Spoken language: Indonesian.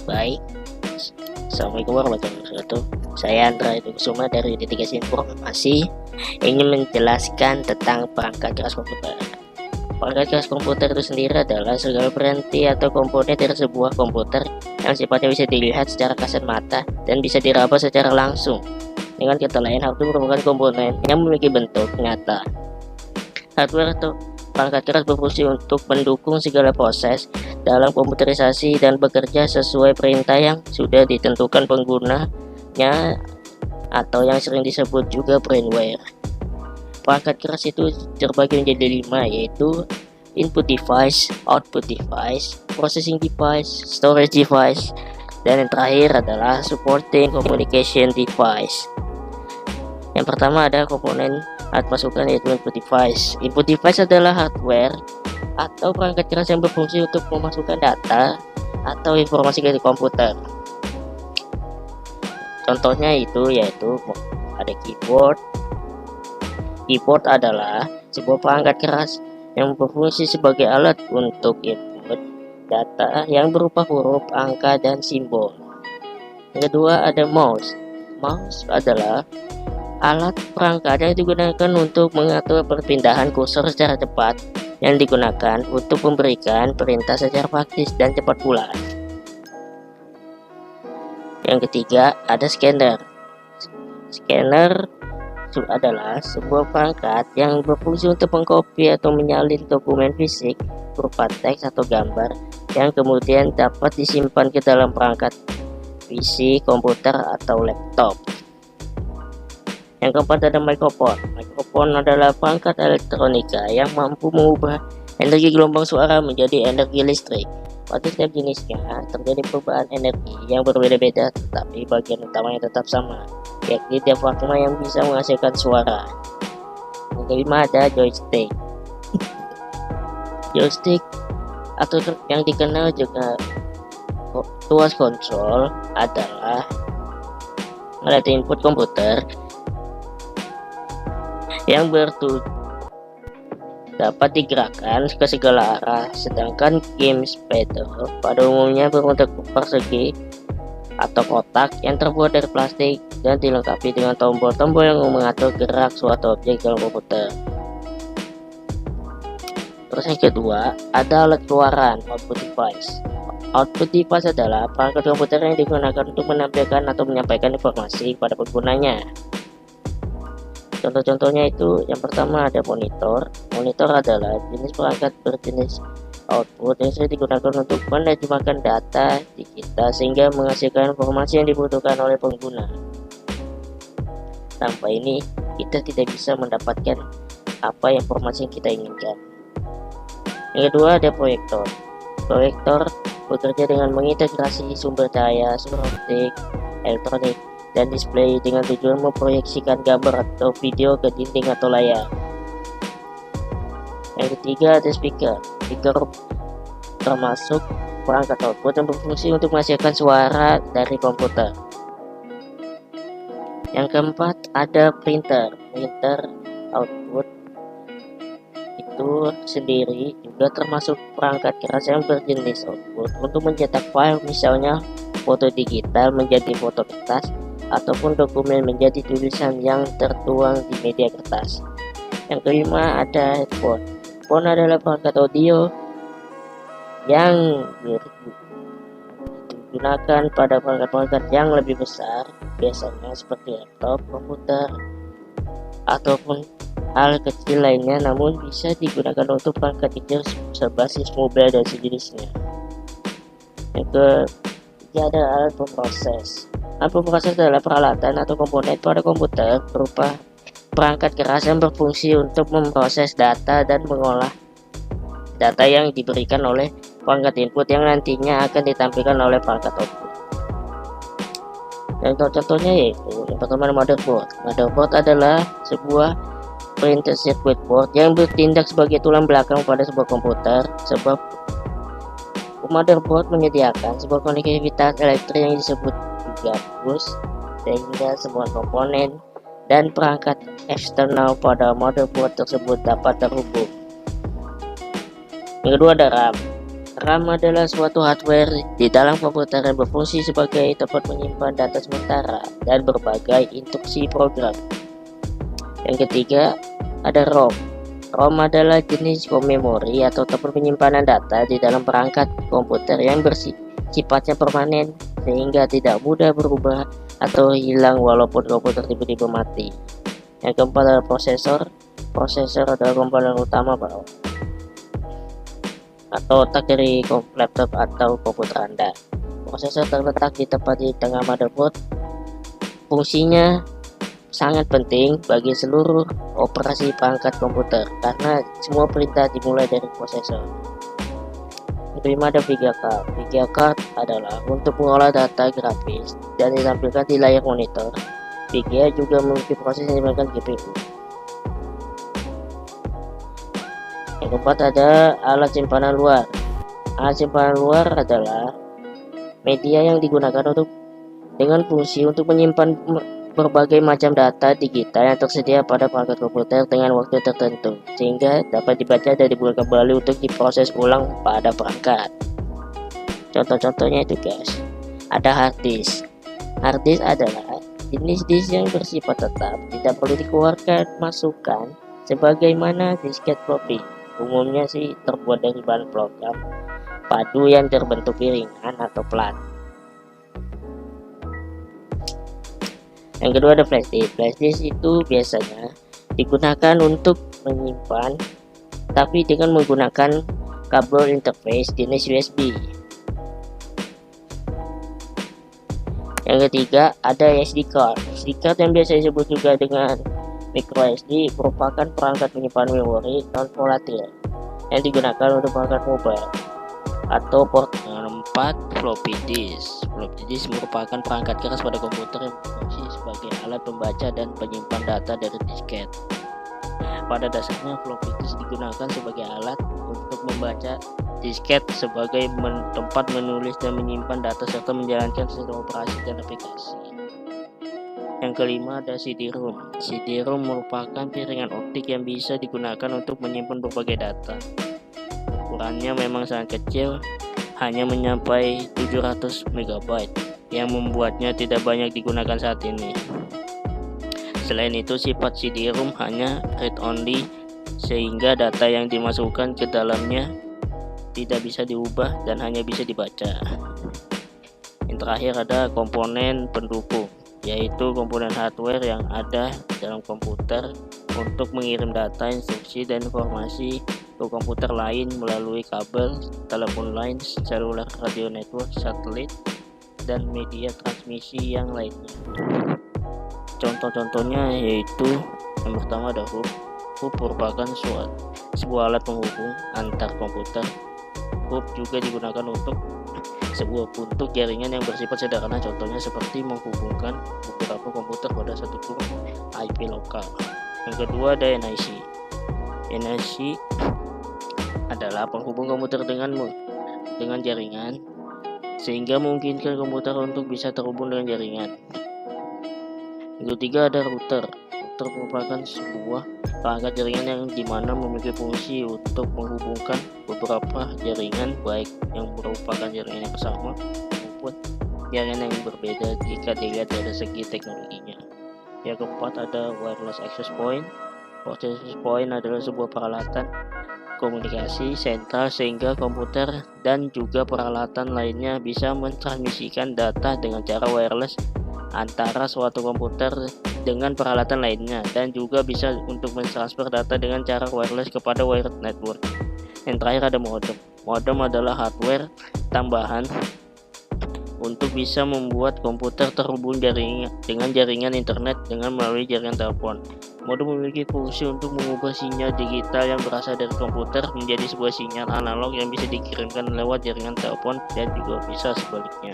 Baik, Assalamualaikum warahmatullahi wabarakatuh. Saya Andra Kusuma dari Litigasi Informasi ingin menjelaskan tentang perangkat keras komputer. Perangkat keras komputer itu sendiri adalah segala peranti atau komponen dari sebuah komputer yang sifatnya bisa dilihat secara kasat mata dan bisa diraba secara langsung. Dengan kata lain, hardware merupakan komponen yang memiliki bentuk nyata. Hardware atau perangkat keras berfungsi untuk mendukung segala proses dalam komputerisasi dan bekerja sesuai perintah yang sudah ditentukan penggunanya atau yang sering disebut juga brainware. Perangkat keras itu terbagi menjadi 5, yaitu input device, output device, processing device, storage device, dan yang terakhir adalah supporting communication device. Yang pertama ada komponen alat masukan, yaitu input device. Input device adalah hardware atau perangkat keras yang berfungsi untuk memasukkan data atau informasi ke komputer. Contohnya yaitu ada keyboard. Keyboard adalah sebuah perangkat keras yang berfungsi sebagai alat untuk input data yang berupa huruf, angka, dan simbol. Yang kedua ada mouse. Mouse adalah alat perangkat yang digunakan untuk mengatur perpindahan kursor secara cepat, yang digunakan untuk memberikan perintah secara praktis dan cepat pula. Yang ketiga ada scanner. Scanner adalah sebuah perangkat yang berfungsi untuk mengcopy atau menyalin dokumen fisik berupa teks atau gambar yang kemudian dapat disimpan ke dalam perangkat PC, komputer, atau laptop. Yang keempat ada mikrofon. Mikrofon adalah perangkat elektronika yang mampu mengubah energi gelombang suara menjadi energi listrik. Pada setiap jenisnya terjadi perubahan energi yang berbeda-beda, tetapi bagian utamanya tetap sama, yakni diafragma yang bisa menghasilkan suara. Yang kelima ada joystick. Joystick atau yang dikenal juga tuas kontrol adalah alat input komputer yang dapat digerakkan ke segala arah, sedangkan gamepad pada umumnya berbentuk persegi atau kotak yang terbuat dari plastik dan dilengkapi dengan tombol-tombol yang mengatur gerak suatu objek dalam komputer. Terus yang kedua ada alat keluaran, output device. Output device adalah perangkat komputer yang digunakan untuk menampilkan atau menyampaikan informasi pada penggunanya. Contoh-contohnya itu yang pertama ada monitor. Monitor adalah jenis perangkat berjenis output yang sering digunakan untuk menerjemahkan data digital sehingga menghasilkan informasi yang dibutuhkan oleh pengguna. Tanpa ini kita tidak bisa mendapatkan apa informasi yang kita inginkan. Yang kedua ada proyektor. Proyektor bekerja dengan mengintegrasi sumber cahaya, sumber optik, elektronik, dan display dengan tujuan memproyeksikan gambar atau video ke dinding atau layar. Yang ketiga ada speaker. Speaker termasuk perangkat output yang berfungsi untuk menghasilkan suara dari komputer. Yang keempat ada printer. Printer output itu sendiri juga termasuk perangkat keras yang berjenis output untuk mencetak file, misalnya foto digital menjadi foto kertas ataupun dokumen menjadi tulisan yang tertuang di media kertas. Yang kelima ada headphone. Headphone adalah perangkat audio yang digunakan pada perangkat-perangkat yang lebih besar, biasanya seperti laptop, komputer, ataupun hal kecil lainnya, namun bisa digunakan untuk perangkat kecil berbasis mobile dan sejenisnya. Yang ketiga ada alat pemroses. Alat pemroses adalah peralatan atau komponen pada komputer berupa perangkat keras yang berfungsi untuk memproses data dan mengolah data yang diberikan oleh perangkat input yang nantinya akan ditampilkan oleh perangkat output. Dan contohnya yaitu yang pertama motherboard. Motherboard adalah sebuah printed circuit board yang bertindak sebagai tulang belakang pada sebuah komputer, sebab motherboard menyediakan sebuah konektivitas elektrik yang disebut juga bus, sehingga semua komponen dan perangkat eksternal pada motherboard tersebut dapat terhubung. Yang kedua ada RAM. RAM adalah suatu hardware di dalam komputer yang berfungsi sebagai tempat menyimpan data sementara dan berbagai instruksi program. Yang ketiga, ada ROM. ROM adalah jenis memori atau tempat penyimpanan data di dalam perangkat komputer yang sifatnya permanen sehingga tidak mudah berubah atau hilang walaupun komputer tiba-tiba mati. Yang keempat adalah prosesor. Prosesor adalah komponen utama atau otak dari laptop atau komputer Anda. Prosesor terletak di tepat di tengah motherboard. Fungsinya sangat penting bagi seluruh operasi perangkat komputer karena semua perintah dimulai dari prosesor. Kelima ada video card. Video card adalah untuk mengolah data grafis dan ditampilkan di layar monitor. VGA juga memiliki proses yang dimiliki GPU. Yang keempat ada alat simpanan luar. Alat simpanan luar adalah media yang digunakan dengan fungsi untuk menyimpan berbagai macam data digital yang tersedia pada perangkat komputer dengan waktu tertentu sehingga dapat dibaca dan dibuka kembali untuk diproses ulang pada perangkat. Contoh-contohnya itu guys, ada hard disk. Hard disk adalah jenis disk yang bersifat tetap, tidak perlu dikeluarkan masukkan sebagaimana disket floppy. Umumnya sih terbuat dari bahan logam padu yang terbentuk ringan atau plat. Yang kedua ada flash disk. Flash disk itu biasanya digunakan untuk menyimpan tapi dengan menggunakan kabel interface jenis USB. Yang ketiga ada SD card. SD card yang biasa disebut juga dengan micro SD merupakan perangkat penyimpanan memori non-volatil yang digunakan untuk perangkat mobile atau port. 4. Floppy disk. Floppy disk merupakan perangkat keras pada komputer yang berfungsi sebagai alat pembaca dan penyimpan data dari disket. Pada dasarnya floppy disk digunakan sebagai alat untuk membaca disket sebagai tempat menulis dan menyimpan data serta menjalankan sistem operasi dan aplikasi. Yang kelima ada CD-ROM. CD-ROM merupakan piringan optik yang bisa digunakan untuk menyimpan berbagai data. Ukurannya memang sangat kecil, hanya mencapai 700 MB, yang membuatnya tidak banyak digunakan saat ini. Selain itu, sifat CD-ROM hanya read-only, sehingga data yang dimasukkan ke dalamnya tidak bisa diubah dan hanya bisa dibaca. Yang terakhir ada komponen pendukung, yaitu komponen hardware yang ada dalam komputer untuk mengirim data, instruksi, dan informasi ke komputer lain melalui kabel, telepon line, seluler, radio network, satelit, dan media transmisi yang lainnya. Contoh-contohnya yaitu yang pertama ada hub. Hub merupakan sebuah alat penghubung antar komputer. Hub juga digunakan untuk sebuah bentuk jaringan yang bersifat sederhana, contohnya seperti menghubungkan beberapa komputer pada satu grup IP lokal. Yang kedua ada NIC. NIC adalah penghubung komputer dengan jaringan sehingga memungkinkan komputer untuk bisa terhubung dengan jaringan. Yang ketiga ada router. Router merupakan sebuah perangkat jaringan yang dimana memiliki fungsi untuk menghubungkan beberapa jaringan, baik yang merupakan jaringan yang sama maupun jaringan yang berbeda jika dilihat dari segi teknologinya. Yang keempat ada wireless access point. Wireless access point adalah sebuah peralatan komunikasi sentral sehingga komputer dan juga peralatan lainnya bisa mentransmisikan data dengan cara wireless antara suatu komputer dengan peralatan lainnya, dan juga bisa untuk mentransfer data dengan cara wireless kepada wired network. Yang terakhir ada modem. Modem adalah hardware tambahan untuk bisa membuat komputer terhubung dengan jaringan internet dengan melalui jaringan telepon. Modem memiliki fungsi untuk mengubah sinyal digital yang berasal dari komputer menjadi sebuah sinyal analog yang bisa dikirimkan lewat jaringan telepon dan juga bisa sebaliknya.